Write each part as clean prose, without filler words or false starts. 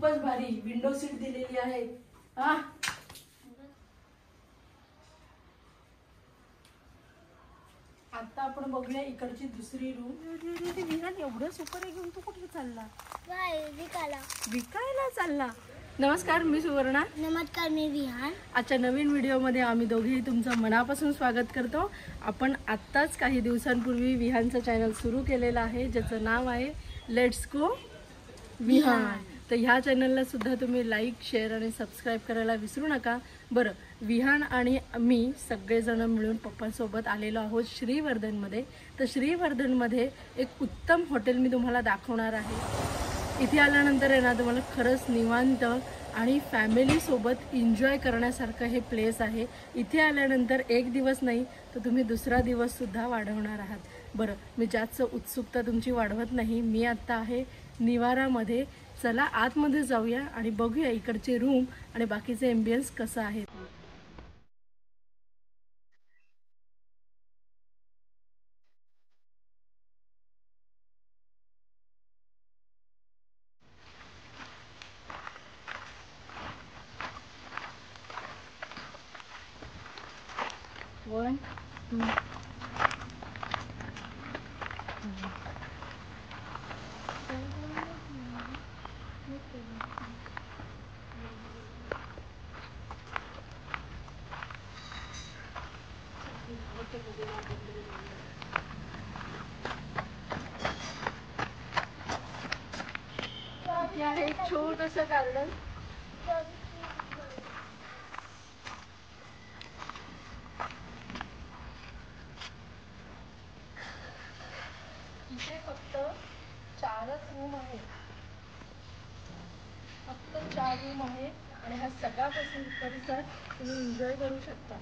खूपच भारी window seat दिलेली आहे हा। आता आपण बघूया इकडची दुसरी रूम। विहान एवढं सुपर आहे घेऊन तू कुठे चालला? विकायला चालला। नमस्कार, मी सुवर्णा। नमस्कार, मी विहान। आजच्या नवीन व्हिडिओमध्ये आम्ही दोघेही तुमचं मनापासून स्वागत करतो। आपण आत्ताच काही दिवसांपूर्वी विहानचं चॅनल सुरू केलेलं आहे ज्याचं नाव आहे लेट्स गो विहान। तर ह्या चॅनलला सुद्धा तुम्ही लाईक, शेअर आणि सबस्क्राईब करायला विसरू नका। बरं, विहान आणि मी सगळेजण मिळून पप्पांसोबत आलेलो आहोत श्रीवर्धनमध्ये। तर श्रीवर्धनमध्ये एक उत्तम हॉटेल मी तुम्हाला दाखवणार आहे। इथे आल्यानंतर आहे ना तुम्हाला खरंच निवांत आणि फॅमिलीसोबत एन्जॉय करण्यासारखं हे प्लेस आहे। इथे आल्यानंतर एक दिवस नाही तर तुम्ही दुसरा दिवससुद्धा वाढवणार आहात। बरं, मी जास्त उत्सुकता तुमची वाढवत नाही। मी आत्ता आहे निवारामध्ये। चला आतमध्ये जाऊया आणि बघूया इकडचे रूम आणि बाकीचे एम्बियन्स कसं आहे। वन टू आहे एक छोटंसं गार्डन। इथे फक्त 4च रूम आहेत, फक्त 4 रूम आहे आणि हा सगळा परिसर तुम्ही एन्जॉय करू शकता।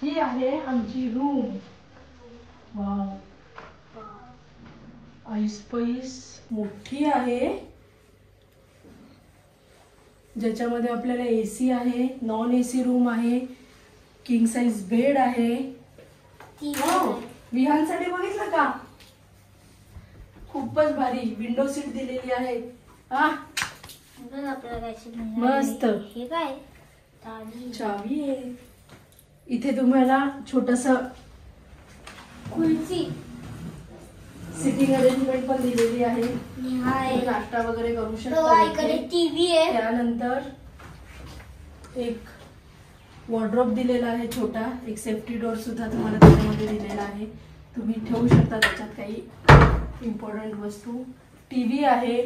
ही आहे आमची रूम। वाव, ऐसपैस मोठी आहे ज्याच्यामध्ये आपल्याला एसी आहे, नॉन एसी रूम आहे, किंग साइज बेड आहे। विहानसाठी बघितलं का? खूपच भारी विंडो सीट दिलेली आहे हा। मस्त, हे काय? चावी आहे। इथे तुम्हाला छोटस खुर्ची, सिटिंग अरेंजमेंट पण दिलेली आहे। नाश्ता वगैरे करू शकता। टीव्ही आहे। त्यानंतर एक वॉर्डरोब दिलेला आहे छोटा, एक सेफ्टी डोर सुद्धा तुम्हाला त्यामध्ये दिलेला आहे। तुम्ही ठेवू शकता त्याच्यात काही इम्पॉर्टंट वस्तू। टीव्ही आहे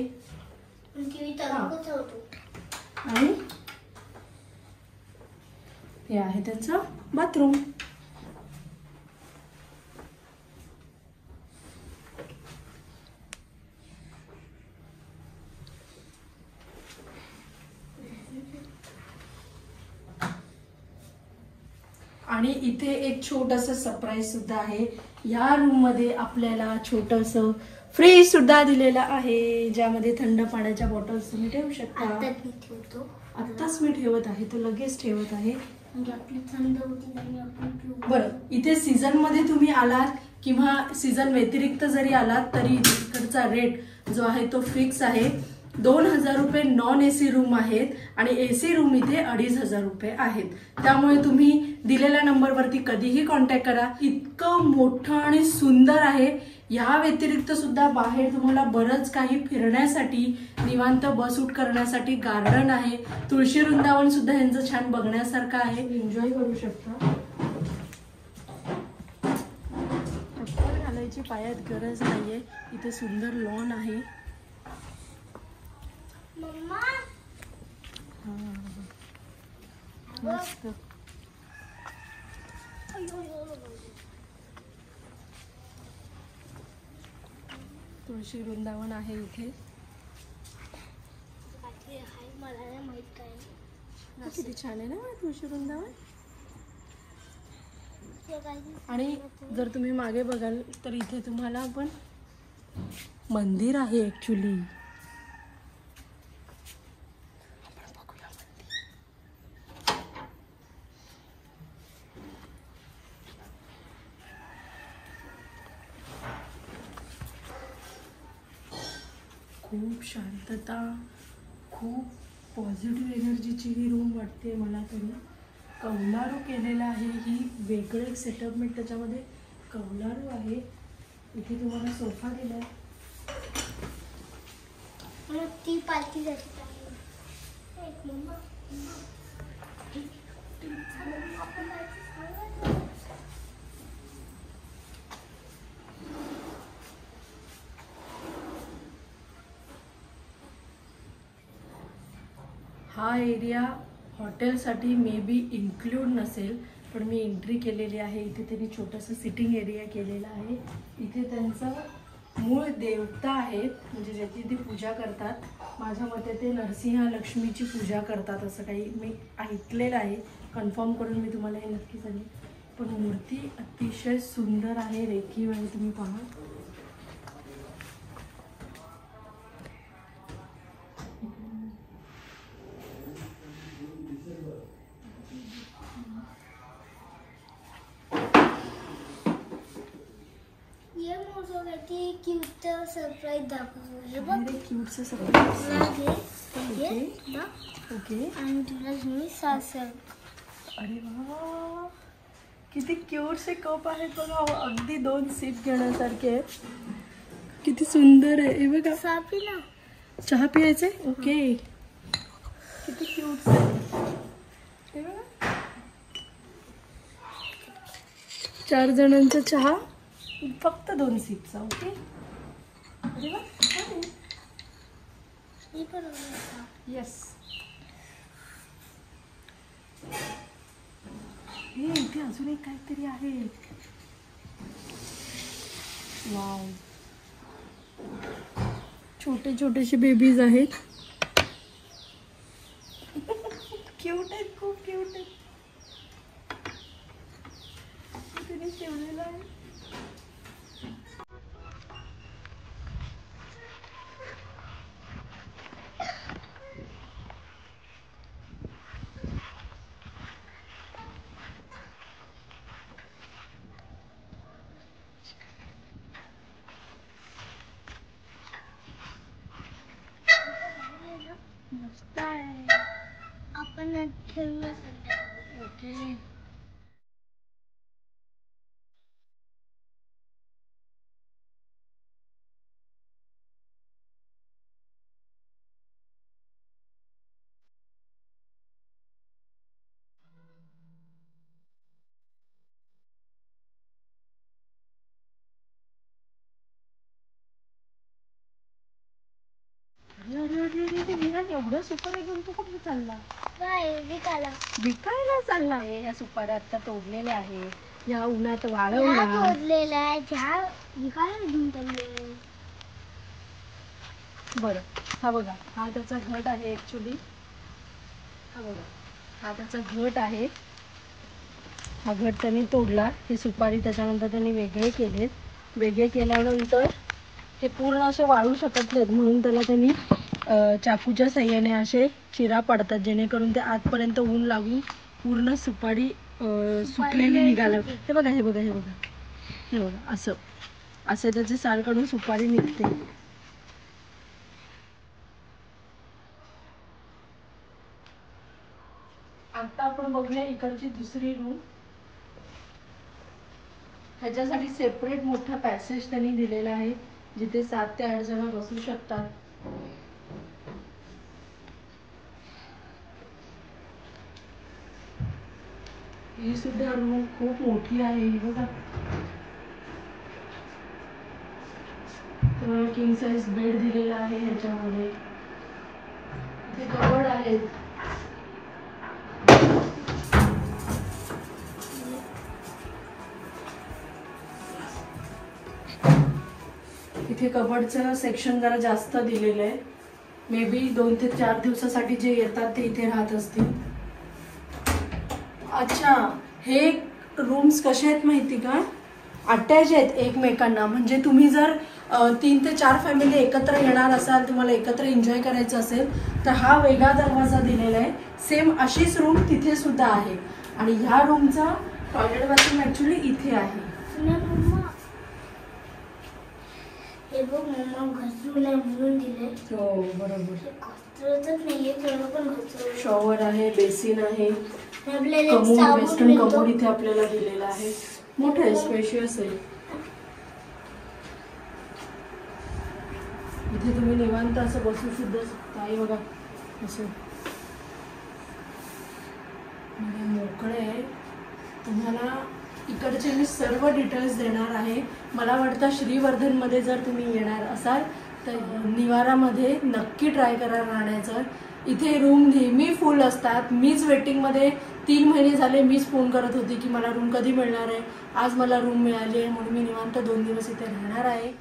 आणि हे आहे त्यांचं बाथरूम। आणि इथे एक छोटंसं सरप्राईज सुद्धा आहे। या रूम मध्ये आपल्याला छोटंसं फ्रीज सुद्धा दिलेलं आहे ज्यामध्ये थंड पाण्याच्या बॉटल्स तुम्ही ठेवू शकता। आत्ताच मी ठेवत आहे, तो लगेच ठेवत आहे। बरं, इथे सीझन मध्ये तुम्ही आलात किंवा सीझन व्यतिरिक्त जरी आलात तरी इकडचा रेट जो आहे तो फिक्स आहे। 2000 रुपये नॉन एसी रूम आहेत आणि एसी रूम इथे 2500 रुपये आहेत। त्यामुळे तुम्ही दिलेल्या नंबरवरती कधीही कॉन्टॅक्ट करा। इतकं मोठं आणि सुंदर आहे। या व्यतिरिक्त सुद्धा बाहेर तुम्हाला बरंच काही फिरण्यासाठी, निवांत बस उठ करण्यासाठी गार्डन आहे। तुळशी वृंदावन सुद्धा यांचं छान बघण्यासारखं आहे, एन्जॉय करू शकता। चप्पल घालायची पायात गरज नाहीये, इथे सुंदर लॉन आहे। मस्त तुळशी वृंदावन आहे इथे। किती छान आहे ना तुळशी वृंदावन. हे काही आणि जर तुम्ही मागे बघाल तर इथे तुम्हाला पण मंदिर आहे ऍक्च्युली. खूप शांतता, खूप पॉझिटिव्ह एनर्जीची ही रूम वाटते मला तरी. कौलारू केलेलं आहे, ही वेगळं एक सेटअपमेंट त्याच्यामध्ये कौलारू आहे. इथे तुम्हाला सोफा दिला आहे. मग ती पालखी जाते. एक मम्मा हा एरिया हॉटेलसाठी मे बी इन्क्लूड नसेल, पण मी एंट्री केलेली आहे. इथे त्यांनी छोटंसं सिटिंग एरिया केलेला आहे. इथे त्यांचं मूळ देवता आहेत, म्हणजे ज्याची ती पूजा करतात. माझ्या मते ते नरसिंह लक्ष्मीची पूजा करतात असं काही मी ऐकलेलं आहे. कन्फर्म करून मी तुम्हाला हे नक्की सांगेन. पण मूर्ती अतिशय सुंदर आहे, रेखीव आहे. तुम्ही पहा. ये मोजो काहीतरी क्यूट सरप्राईज दाखवतो. हे बघ क्यूटचं सरप्राईज. तुला घे ओके ना ओके. आणि तुला मी सासर. अरे वा, किती क्यूटचे कप आहेत बघा. अगदी 2 सिप घेण्यासारखे आहेत. किती सुंदर आहे. हे बघा, सापी ना चहा पियायचे. ओके, किती क्यूट आहे. हे बघा, 4 जणांचा चहा, फक्त 2 सिपचा. ओके. अरे वा, छान आहे. ही पण आहे. येस. हे इथे अजून एक काहीतरी आहे. वाव, छोटे छोटेसे बेबीज आहेत. क्यूट आहेत, खूप क्यूट आहेत. तिने ठेवलेलं आहे. मस्त आहे. आपण ठेवूया सध्या. ओके. एवढं सुपारी घेऊन तू कुठे चालला? काय विकायला? विकायला चालला आहे. या सुपाऱ्या आता तोडलेल्या आहे, या उन्हात ह्या वाळवला. तोडलेला आहे, ह्या विकायला घेऊन चालले. बरं, हा बघा, हा त्याचा घट आहे ऍक्च्युली. हा बघा, हा त्याचा घट आहे. हा घट त्यांनी तोडला. ही सुपारी त्याच्यानंतर त्यांनी वेगळे केलेत. वेगळे केल्यानंतर हे पूर्ण असे वाळू शकत नाहीत, म्हणून त्याला त्यांनी चाकूच्या साह्याने असे चिरा पाडतात, जेणेकरून ते आतपर्यंत ऊन लागून पूर्ण सुपारी सुकलेली निघालं. हे बघा, हे बघा, हे बघा, हे बघा, असं असं त्याचे साल काढून सुपारी निघते. आता आपण बघूया इकडची दुसरी रूम. ह्याच्यासाठी सेपरेट मोठा पॅसेज त्यांनी दिलेला आहे, जिथे 7 ते 8 जण बसू शकतात. ही सुद्धा रूम खूप मोठी आहे. ही बघा, किंग साइज बेड दिलेला आहे. ह्याच्यामध्ये इथे कबड आहेत. इथे कबडचं सेक्शन जरा जास्त दिलेलं आहे. मे बी 2 ते 4 दिवसासाठी जे येतात ते इथे राहत असतील. अच्छा, हे रूम्स कसे आहेत माहिती का, अटॅच आहेत एकमेकांना. म्हणजे तुम्ही जर 3 ते 4 फॅमिली एकत्र येणार असाल, तुम्हाला एकत्र एन्जॉय करायचं असेल तर हा वेगळा दरवाजा दिलेला आहे. सेम अशीच रूम तिथे सुद्धा आहे. आणि ह्या रूमचा टॉयलेट बाथरूम ऍक्च्युली इथे आहे. हे बघ मम्मा घसरू नाही म्हणून दिले. हो बरोबर. घसरतच नाहीये थोडं पण घसरू. शॉवर आहे, बेसिन आहे, आपल्याला कमोड, साबण वेस्टर्न मिळतो. कमोड इथे आपल्याला दिलेला आहे. मोठं आहे, स्पेशियस आहे. इथे तुम्ही निवांत असं बसू सुद्धा शकता. हे बघा असं म्हणजे मोकळे आहे. तुम्हाला इकडचे मी सर्व डिटेल्स देणार आहे. मला वाटतं श्रीवर्धनमध्ये जर तुम्ही येणार असाल तर निवारामध्ये नक्की ट्राय करा राहण्याचं. इथे रूम नेहमी फुल असतात. मीच वेटिंगमध्ये 3 महिने झाले मीच फोन करत होती की मला रूम कधी मिळणार आहे. आज मला रूम मिळाली आहे म्हणून मी निवांत 2 दिवस इथे राहणार आहे.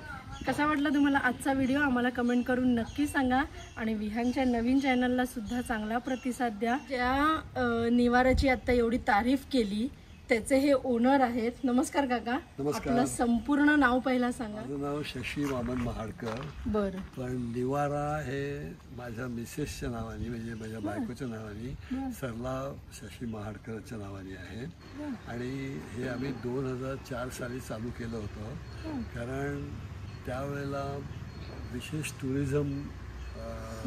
कसा वाटला तुम्हाला आजचा व्हिडिओ आम्हाला कमेंट करून नक्की सांगा. आणि विहानच्या नवीन चॅनलला सुद्धा चांगला प्रतिसाद द्या. ज्या निवाराची आत्ता एवढी तारीफ केली त्याचे हे ओनर आहेत. नमस्कार काका. नमस्कार. आपलं संपूर्ण नाव पहिला सांगा. माझं नाव शशी वामन महाडकर. बरं. पण निवारा हे माझ्या मिसेसच्या नावाने म्हणजे माझ्या बायकोच्या नावाने सरला शशी महाडकरच्या नावाने आहे. आणि हे आम्ही 2004 साली चालू केलं होतं. कारण त्यावेळेला विशेष टुरिझम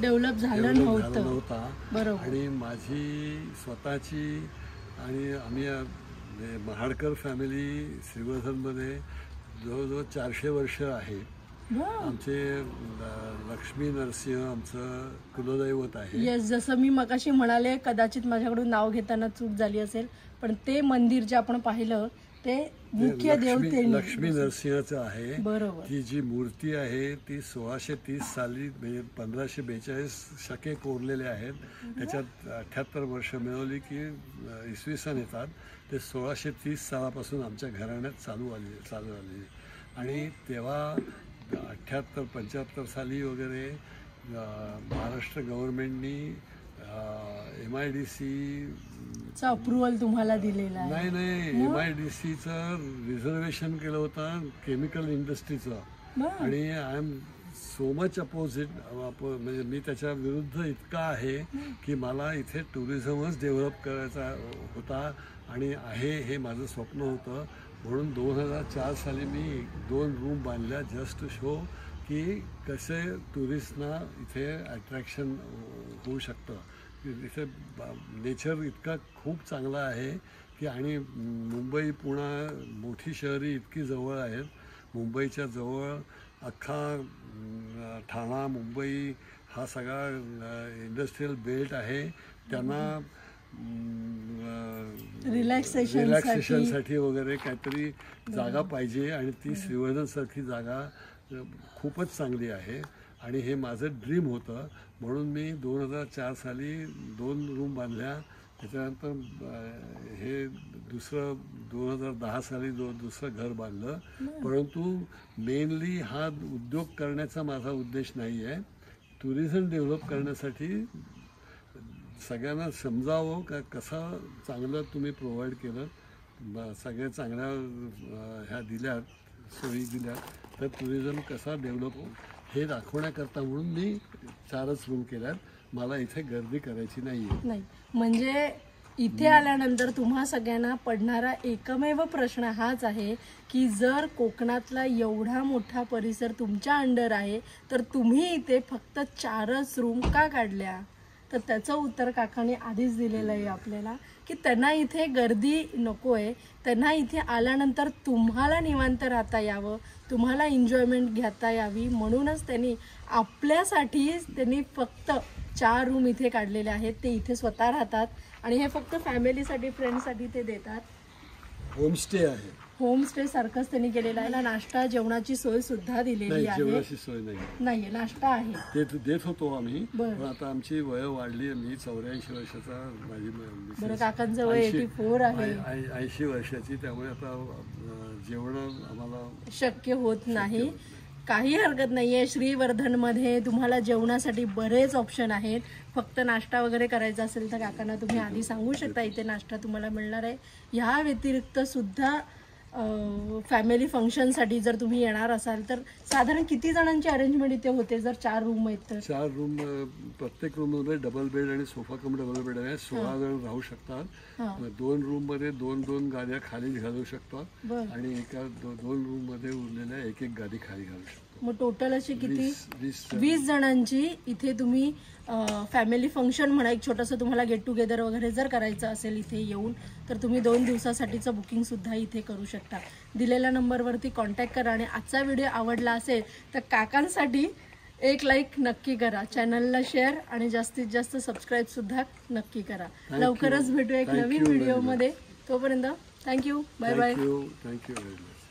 डेव्हलप झालं नव्हता. बरोबर. आणि माझी स्वतःची आणि आम्ही महाडकर फॅमिली श्रीवर्धनमध्ये जवळजवळ 400 वर्ष आहे. आमचे लक्ष्मी नरसिंह आमचं कुलदैवत आहे. येस, जसं मी मगाशी म्हणाले कदाचित माझ्याकडून नाव घेताना चूक झाली असेल पण ते मंदिर जे आपण पाहिलं ते मुख्य देवते लक्ष्मी नरसिंहाचं आहे. बरोबर. ती जी मूर्ती आहे ती 1630 साली म्हणजे 1542 शके कोरलेले आहेत. त्याच्यात 78 वर्ष मिळवली की इसवी सन येतात. ते 1630 सालापासून आमच्या घराण्यात चालू आली. आणि तेव्हा 78-75 साली वगैरे महाराष्ट्र गव्हर्नमेंटनी MIDC चा अप्रुव्हल तुम्हाला दिलेला आहे. नाही MIDCचं रिझर्वेशन केलं होतं केमिकल इंडस्ट्रीचं. आणि I am so much opposite. म्हणजे मी त्याच्या विरुद्ध इतका आहे की मला इथे टुरिझमच डेव्हलप करायचा होता आणि आहे हे माझं स्वप्न होतं. म्हणून 2004 साली मी 2 रूम बांधल्या जस्ट टू शो की कसे टुरिस्टना इथे अट्रॅक्शन होऊ शकतं. इथे नेचर इतका खूप चांगला आहे की आणि मुंबई पुणा मोठी शहरी इतकी जवळ आहेत. मुंबईच्या जवळ अख्खा ठाणा मुंबई हा सगळा इंडस्ट्रियल बेल्ट आहे. त्यांना रिलॅक्सेशनसाठी वगैरे काहीतरी जागा पाहिजे आणि ती श्रीवर्धनसारखी जागा खूपच चांगली आहे. आणि हे माझं ड्रीम होतं म्हणून मी 2004 साली 2 रूम बांधल्या. त्याच्यानंतर हे दुसरं 2010 साली दुसरं घर बांधलं. परंतु मेनली हा उद्योग करण्याचा माझा उद्देश नाही आहे. टुरिझम डेव्हलप करण्यासाठी सगळ्यांना समजावं का कसं चांगलं तुम्ही प्रोव्हाइड केलं. सगळ्या चांगल्या ह्या दिल्यात सोयी दिल्यात तर टुरिझम कसा डेव्हलप हे दाखवण्याकरता म्हणून मी 4च रूम केल्यात. मला इथे गर्दी करायची नाही. म्हणजे इथे आल्यानंतर तुम्हा सगळ्यांना पडणारा एकमेव प्रश्न हाच आहे की जर कोकणातला एवढा मोठा परिसर तुमच्या अंडर आहे तर तुम्ही इथे फक्त 4च रूम का काढल्या. तर त्याचं उत्तर काकाने आधीच दिलेलं आहे आपल्याला की त्यांना इथे गर्दी नको आहे. त्यांना इथे आल्यानंतर तुम्हाला निवांत राहता यावं, तुम्हाला एन्जॉयमेंट घेता यावी म्हणूनच त्यांनी आपल्यासाठीच त्यांनी फक्त 4 रूम इथे काढलेले आहेत. ते इथे स्वतः राहतात आणि हे फक्त फॅमिलीसाठी फ्रेंड्ससाठी ते देतात. होमस्टे आहे. होमस्टे सारखंच त्यांनी केलेलं आहे. नाश्ता जेवणाची सोय सुद्धा दिलेली आहे. जेवणाची सोय नाही, नाश्ता आहे. ते देत होतो आम्ही. पण आता आमची वय वाढली. मी 84 वर्षाचा, माझी काकांचं वय 84 आहे, 80 वर्षाची. त्यामुळे आता जेवण आम्हाला शक्य होत नाही. काही हरकत नाहीये. श्रीवर्धनमध्ये तुम्हाला जेवणासाठी बरेच ऑप्शन आहेत. फक्त नाश्ता वगैरे करायचा असेल तर काकांना तुम्ही आधी सांगू शकता, इथे नाश्ता तुम्हाला मिळणार आहे. ह्या व्यतिरिक्त सुद्धा फॅमिली फंक्शनसाठी जर तुम्ही येणार असाल तर साधारण किती जणांची अरेंजमेंट इथे होते जर 4 रूम आहेत तर? 4 रूम, प्रत्येक रूम मध्ये डबल बेड आणि सोफा कम डबल बेड आहे. 16 जण राहू शकतात. 2 रूम मध्ये 2 गाद्या खाली घालू शकतात आणि एका 2 रूम मध्ये उरलेल्या एक गादी खाली घालू शकतो. मग टोटल अशी किती? 20 जणांची इथे तुम्ही फॅमिली फंक्शन म्हणा, एक छोटंसं तुम्हाला गेट टुगेदर वगैरे जर करायचं असेल इथे येऊन तर तुम्ही 2 दिवसासाठीचं बुकिंग सुद्धा इथे करू शकता. दिलेल्या नंबरवरती कॉन्टॅक्ट करा. आणि आजचा व्हिडिओ आवडला असेल तर काकांसाठी एक लाईक नक्की करा, चॅनलला शेअर आणि जास्तीत जास्त सबस्क्राईब सुद्धा नक्की करा. लवकरच भेटू एक नवीन व्हिडिओमध्ये. तोपर्यंत thank you. Bye bye. Thank you very much.